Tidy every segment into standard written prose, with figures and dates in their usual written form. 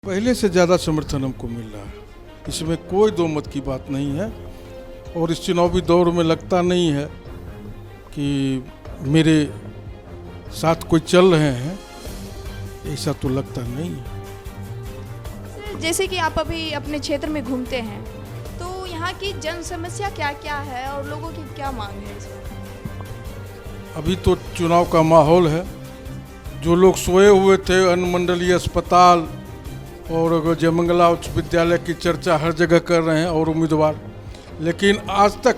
पहले से ज़्यादा समर्थन हमको मिल रहा है, इसमें कोई दो मत की बात नहीं है। और इस चुनावी दौर में लगता नहीं है कि मेरे साथ कोई चल रहे हैं, ऐसा तो लगता नहीं है। जैसे कि आप अभी अपने क्षेत्र में घूमते हैं तो यहाँ की जन समस्या क्या क्या है और लोगों की क्या मांग है इस वक्त? अभी तो चुनाव का माहौल है। जो लोग सोए हुए थे अनुमंडलीय अस्पताल और जयमंगला उच्च विद्यालय की चर्चा हर जगह कर रहे हैं और उम्मीदवार, लेकिन आज तक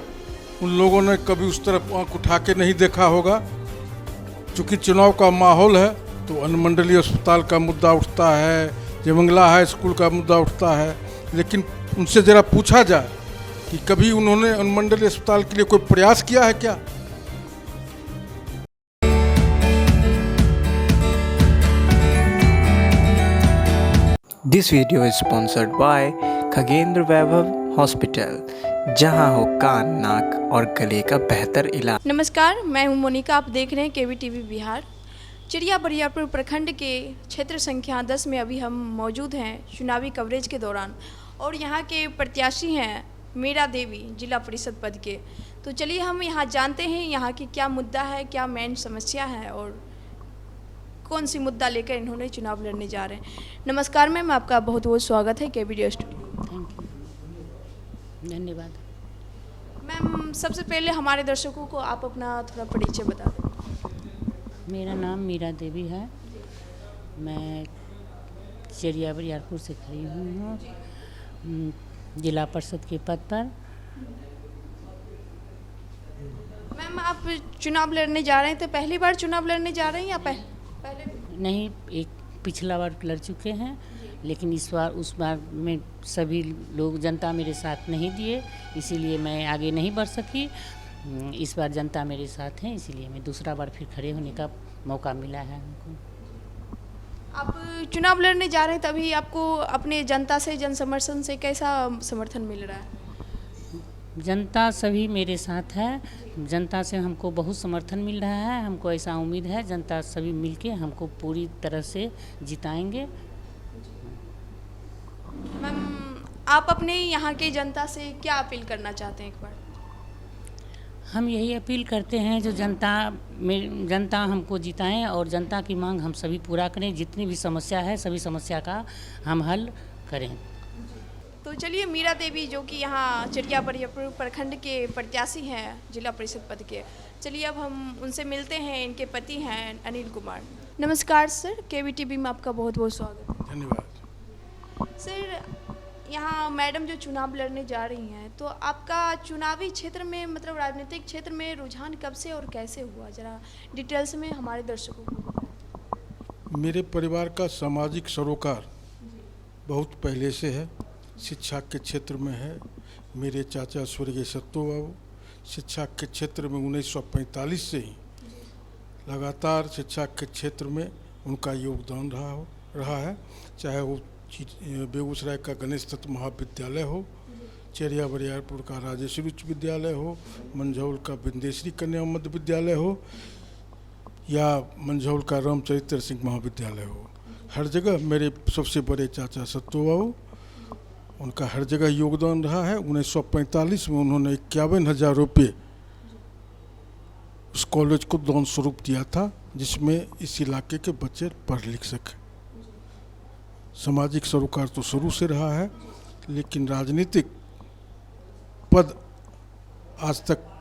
उन लोगों ने कभी उस तरफ आंख उठा के नहीं देखा होगा। चूँकि चुनाव का माहौल है तो अनुमंडलीय अस्पताल का मुद्दा उठता है, जयमंगला हाई स्कूल का मुद्दा उठता है, लेकिन उनसे ज़रा पूछा जाए कि कभी उन्होंने अनुमंडलीय अस्पताल के लिए कोई प्रयास किया है क्या? This video is sponsored by Khagendra Vaibhav hospital, जहां हो कान नाक और गले का बेहतर इलाज। नमस्कार, मैं हूं मोनिका। आप देख रहे हैं KBTV बिहार। चिड़िया बरियारपुर प्रखंड के क्षेत्र संख्या 10 में अभी हम मौजूद हैं चुनावी कवरेज के दौरान, और यहाँ के प्रत्याशी हैं मीरा देवी जिला परिषद पद के। तो चलिए हम यहाँ जानते हैं यहाँ की क्या मुद्दा है, क्या मेन समस्या है और कौन सी मुद्दा लेकर इन्होंने चुनाव लड़ने जा रहे हैं। नमस्कार मैम, आपका बहुत बहुत स्वागत है KBTV स्टूडियो। थैंक यू, धन्यवाद। मैम, सबसे पहले हमारे दर्शकों को आप अपना थोड़ा परिचय बता दें। मेरा नाम मीरा देवी है। मैं चिड़िया बरियारपुर से खड़ी हूँ जिला परिषद के पद पर। मैम, आप चुनाव लड़ने जा रहे हैं तो पहली बार चुनाव लड़ने जा रहे हैं या पहले? नहीं, एक पिछला बार लड़ चुके हैं, लेकिन इस बार उस बार में सभी लोग जनता मेरे साथ नहीं दिए, इसीलिए मैं आगे नहीं बढ़ सकी। इस बार जनता मेरे साथ है, इसीलिए मैं दूसरा बार फिर खड़े होने का मौका मिला है हमको। आप चुनाव लड़ने जा रहे हैं तभी आपको अपने जनता से, जन समर्थन से कैसा समर्थन मिल रहा है? जनता सभी मेरे साथ है, जनता से हमको बहुत समर्थन मिल रहा है। हमको ऐसा उम्मीद है जनता सभी मिलके हमको पूरी तरह से जिताएंगे। मैम, आप अपने यहाँ के जनता से क्या अपील करना चाहते हैं एक बार? हम यही अपील करते हैं जो जनता हमको जिताएं और जनता की मांग हम सभी पूरा करें। जितनी भी समस्या है सभी समस्या का हम हल करें। तो चलिए, मीरा देवी जो कि यहाँ चिड़िया बरियारपुर प्रखंड के प्रत्याशी हैं जिला परिषद पद के, चलिए अब हम उनसे मिलते हैं। इनके पति हैं अनिल कुमार। नमस्कार सर, KBTV में आपका बहुत बहुत स्वागत है। धन्यवाद। सर, यहाँ मैडम जो चुनाव लड़ने जा रही हैं, तो आपका चुनावी क्षेत्र में, मतलब राजनीतिक क्षेत्र में रुझान कब से और कैसे हुआ, जरा डिटेल्स में हमारे दर्शकों को बताएं। मेरे परिवार का सामाजिक सरोकार बहुत पहले से है, शिक्षा के क्षेत्र में है। मेरे चाचा स्वर्गीय सत्तो बाबू शिक्षा के क्षेत्र में 1945 से ही लगातार शिक्षा के क्षेत्र में उनका योगदान रहा है। चाहे वो बेगूसराय का गणेश दत्त महाविद्यालय हो, चिड़िया बरियारपुर का राजेश्वरी उच्च विद्यालय हो, मंझौल का बिंदेश्वरी कन्या मध्य विद्यालय हो, या मंझौल का रामचरित्र सिंह महाविद्यालय हो, हर जगह मेरे सबसे बड़े चाचा सत्तो बाबू, उनका हर जगह योगदान रहा है। 1945 में उन्होंने 51,000 रुपये उस कॉलेज को दान स्वरूप दिया था, जिसमें इस इलाके के बच्चे पढ़ लिख सके। सामाजिक सरोकार तो शुरू से रहा है, लेकिन राजनीतिक पद आज तक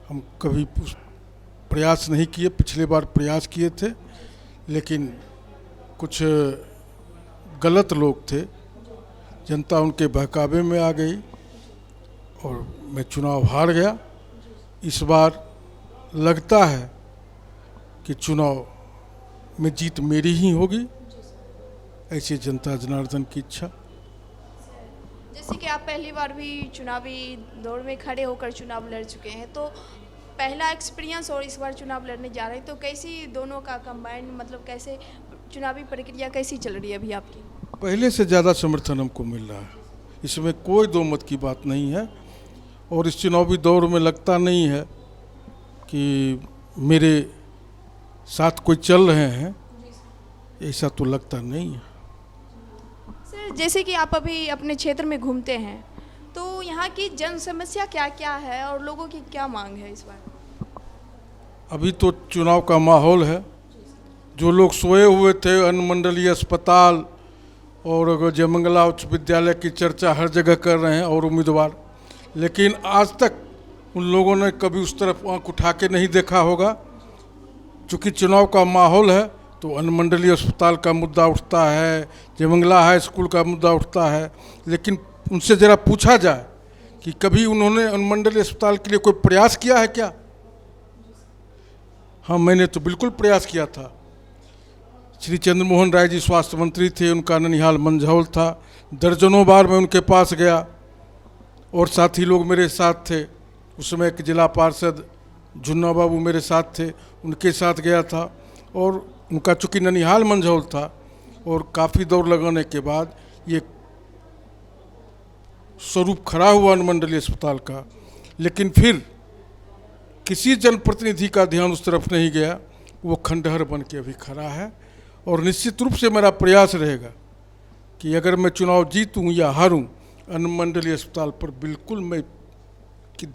हम कभी प्रयास नहीं किए। पिछले बार प्रयास किए थे, लेकिन कुछ गलत लोग थे, जनता उनके बहकावे में आ गई और मैं चुनाव हार गया। इस बार लगता है कि चुनाव में जीत मेरी ही होगी, ऐसी जनता जनार्दन की इच्छा। जैसे कि आप पहली बार भी चुनावी दौर में खड़े होकर चुनाव लड़ चुके हैं, तो पहला एक्सपीरियंस और इस बार चुनाव लड़ने जा रहे हैं, तो कैसी दोनों का कंबाइंड, मतलब कैसे चुनावी प्रक्रिया कैसी चल रही है अभी आपकी? पहले से ज़्यादा समर्थन हमको मिल रहा है, इसमें कोई दो मत की बात नहीं है। और इस चुनावी दौर में लगता नहीं है कि मेरे साथ कोई चल रहे हैं, ऐसा तो लगता नहीं है। सर जैसे कि आप अभी अपने क्षेत्र में घूमते हैं तो यहाँ की जन समस्या क्या क्या है और लोगों की क्या मांग है इस बार? अभी तो चुनाव का माहौल है। जो लोग सोए हुए थे अनुमंडलीय अस्पताल और जयमंगला उच्च विद्यालय की चर्चा हर जगह कर रहे हैं और उम्मीदवार, लेकिन आज तक उन लोगों ने कभी उस तरफ आंख उठा के नहीं देखा होगा। चूँकि चुनाव का माहौल है तो अनुमंडलीय अस्पताल का मुद्दा उठता है, जयमंगला हाई स्कूल का मुद्दा उठता है, लेकिन उनसे ज़रा पूछा जाए कि कभी उन्होंने अनुमंडलीय अस्पताल के लिए कोई प्रयास किया है क्या? हाँ, मैंने तो बिल्कुल प्रयास किया था। श्री चंद्रमोहन राय जी स्वास्थ्य मंत्री थे, उनका ननिहाल मंझौल था। दर्जनों बार मैं उनके पास गया और साथी लोग मेरे साथ थे। उस समय एक जिला पार्षद जुन्ना बाबू मेरे साथ थे, उनके साथ गया था और उनका चूँकि ननिहाल मंझौल था और काफ़ी दौड़ लगाने के बाद ये स्वरूप खड़ा हुआ अनुमंडलीय अस्पताल का। लेकिन फिर किसी जनप्रतिनिधि का ध्यान उस तरफ नहीं गया, वो खंडहर बन के अभी खड़ा है। और निश्चित रूप से मेरा प्रयास रहेगा कि अगर मैं चुनाव जीतूं या हारूं, अनुमंडलीय अस्पताल पर बिल्कुल मैं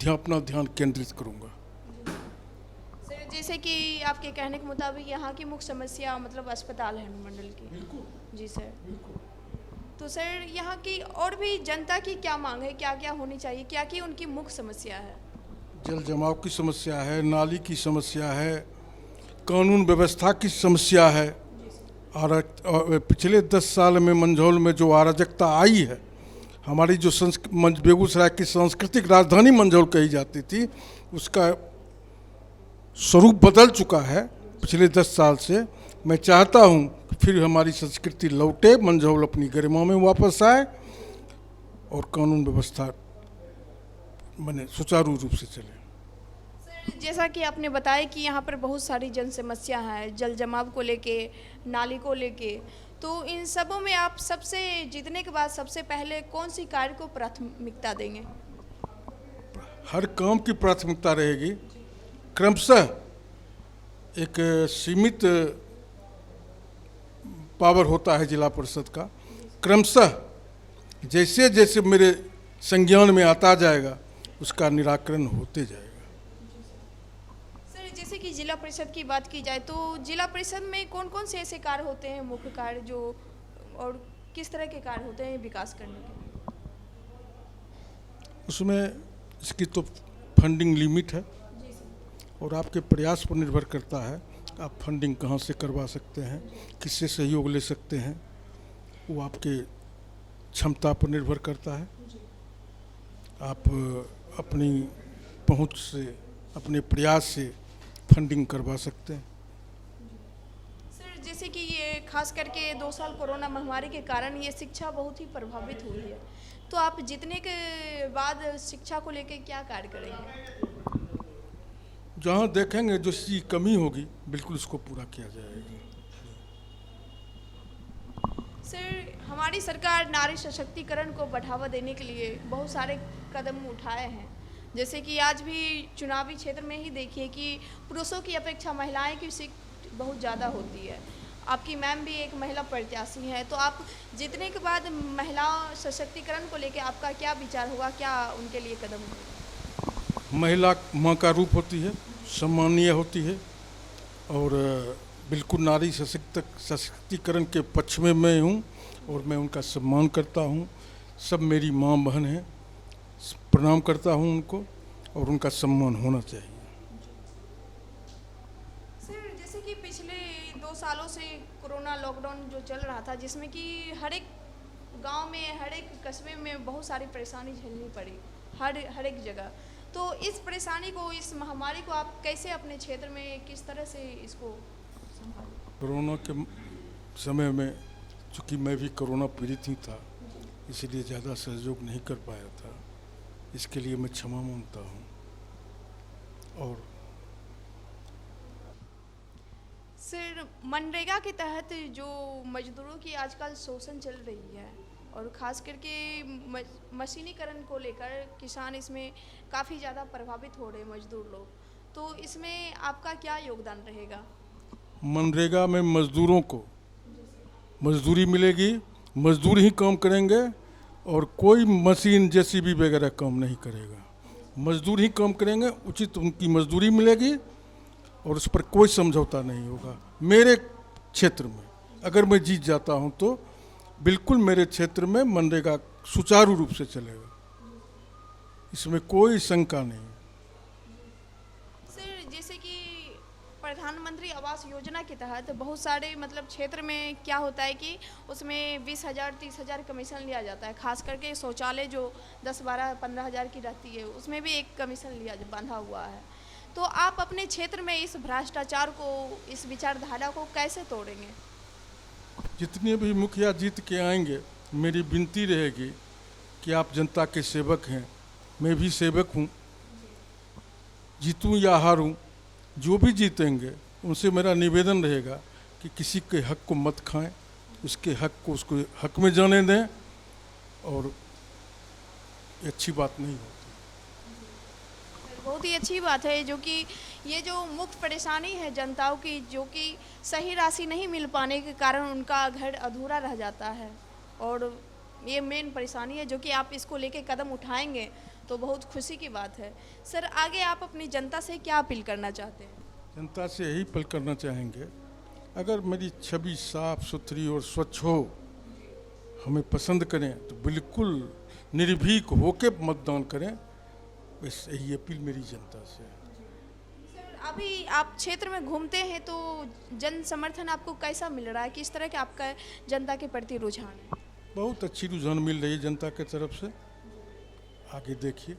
अपना ध्यान केंद्रित करूंगा। सर जैसे कि आपके कहने के मुताबिक यहाँ की मुख्य समस्या मतलब अस्पताल है अनुमंडल की। जी सर। तो सर यहाँ की और भी जनता की क्या मांग है, क्या क्या होनी चाहिए, क्या की उनकी मुख्य समस्या है? जल जमाव की समस्या है, नाली की समस्या है, कानून व्यवस्था की समस्या है। और पिछले 10 साल में मंझौल में जो अराजकता आई है, हमारी जो बेगूसराय की सांस्कृतिक राजधानी मंझौल कही जाती थी, उसका स्वरूप बदल चुका है पिछले 10 साल से। मैं चाहता हूँ कि फिर हमारी संस्कृति लौटे, मंझौल अपनी गरिमा में वापस आए और कानून व्यवस्था माने सुचारू रूप से चले। सर जैसा कि आपने बताया कि यहाँ पर बहुत सारी जन समस्या है, जल जमाव को लेके, नाली को लेके, तो इन सबों में आप सबसे जीतने के बाद सबसे पहले कौन सी कार्य को प्राथमिकता देंगे? हर काम की प्राथमिकता रहेगी। क्रमशः एक सीमित पावर होता है जिला परिषद का, क्रमशः जैसे जैसे मेरे संज्ञान में आता जाएगा उसका निराकरण होते जाएगा। सर जैसे कि जिला परिषद की बात की जाए तो जिला परिषद में कौन कौन से ऐसे कार्य होते हैं, मुख्य कार्य जो, और किस तरह के कार्य होते हैं विकास करने के? उसमें इसकी तो फंडिंग लिमिट है और आपके प्रयास पर निर्भर करता है आप फंडिंग कहाँ से करवा सकते हैं, किससे सहयोग ले सकते हैं, वो आपके क्षमता पर निर्भर करता है। आप अपनी पहुंच से, अपने प्रयास से फंडिंग करवा सकते हैं। सर जैसे कि ये खास करके 2 साल कोरोना महामारी के कारण ये शिक्षा बहुत ही प्रभावित हुई है, तो आप जीतने के बाद शिक्षा को लेकर क्या कार्य करेंगे? जहाँ देखेंगे जो चीज़ कमी होगी बिल्कुल उसको पूरा किया जाएगा। सर हमारी सरकार नारी सशक्तिकरण को बढ़ावा देने के लिए बहुत सारे कदम उठाए हैं, जैसे कि आज भी चुनावी क्षेत्र में ही देखिए कि पुरुषों की अपेक्षा महिलाएं की सीट बहुत ज़्यादा होती है। आपकी मैम भी एक महिला प्रत्याशी हैं, तो आप जीतने के बाद महिला सशक्तिकरण को लेकर आपका क्या विचार होगा, क्या उनके लिए कदम होगा? महिला माँ का रूप होती है, सम्मानीय होती है और बिल्कुल नारी सशक्तिकरण के पक्ष में मैं हूँ और मैं उनका सम्मान करता हूँ। सब मेरी माँ बहन हैं, प्रणाम करता हूँ उनको और उनका सम्मान होना चाहिए। सर जैसे कि पिछले 2 सालों से कोरोना लॉकडाउन जो चल रहा था, जिसमें कि हर एक गांव में, हर एक कस्बे में बहुत सारी परेशानी झेलनी पड़ी, हर एक जगह। तो इस परेशानी को, इस महामारी को आप कैसे अपने क्षेत्र में किस तरह से इसको संभालें? कोरोना के समय में चूँकि मैं भी कोरोना पीड़ित ही था, इसलिए ज़्यादा सहयोग नहीं कर पाया था, इसके लिए मैं क्षमा मांगता हूँ। और सर मनरेगा के तहत जो मजदूरों की आजकल शोषण चल रही है और ख़ास करके मशीनीकरण को लेकर किसान इसमें काफ़ी ज़्यादा प्रभावित हो रहे मजदूर लोग, तो इसमें आपका क्या योगदान रहेगा? मनरेगा में मजदूरों को मजदूरी मिलेगी मजदूर ही काम करेंगे और कोई मशीन जेसीबी वगैरह काम नहीं करेगा। मजदूर ही काम करेंगे, उचित उनकी मजदूरी मिलेगी और उस पर कोई समझौता नहीं होगा। मेरे क्षेत्र में अगर मैं जीत जाता हूं तो बिल्कुल मेरे क्षेत्र में मनरेगा सुचारू रूप से चलेगा, इसमें कोई शंका नहीं। सर, जैसे कि प्रधानमंत्री आवास योजना के तहत बहुत सारे मतलब क्षेत्र में क्या होता है कि उसमें 20,000 30,000 कमीशन लिया जाता है। खास करके शौचालय जो 10 12 15,000 की रहती है उसमें भी एक कमीशन लिया बांधा हुआ है। तो आप अपने क्षेत्र में इस भ्रष्टाचार को, इस विचारधारा को कैसे तोड़ेंगे? जितने भी मुखिया जीत के आएंगे मेरी विनती रहेगी कि आप जनता के सेवक हैं, मैं भी सेवक हूँ, जीतूं या हारूं जो भी जीतेंगे उनसे मेरा निवेदन रहेगा कि किसी के हक को मत खाएं, उसके हक को उसको हक में जाने दें, और ये अच्छी बात नहीं होती। बहुत ही अच्छी बात है, जो कि ये जो मुख्य परेशानी है जनताओं की, जो कि सही राशि नहीं मिल पाने के कारण उनका घर अधूरा रह जाता है, और ये मेन परेशानी है जो कि आप इसको लेके कदम उठाएंगे तो बहुत खुशी की बात है। सर, आगे आप अपनी जनता से क्या अपील करना चाहते हैं? जनता से यही अपील करना चाहेंगे, अगर मेरी छवि साफ सुथरी और स्वच्छ हो, हमें पसंद करें तो बिल्कुल निर्भीक होकर मतदान करें। बस यही अपील मेरी जनता से है। सर, अभी आप क्षेत्र में घूमते हैं तो जन समर्थन आपको कैसा मिल रहा है? किस तरह के आपका जनता के प्रति रुझान है? बहुत अच्छी रुझान मिल रही है जनता के तरफ से, आगे देखिए।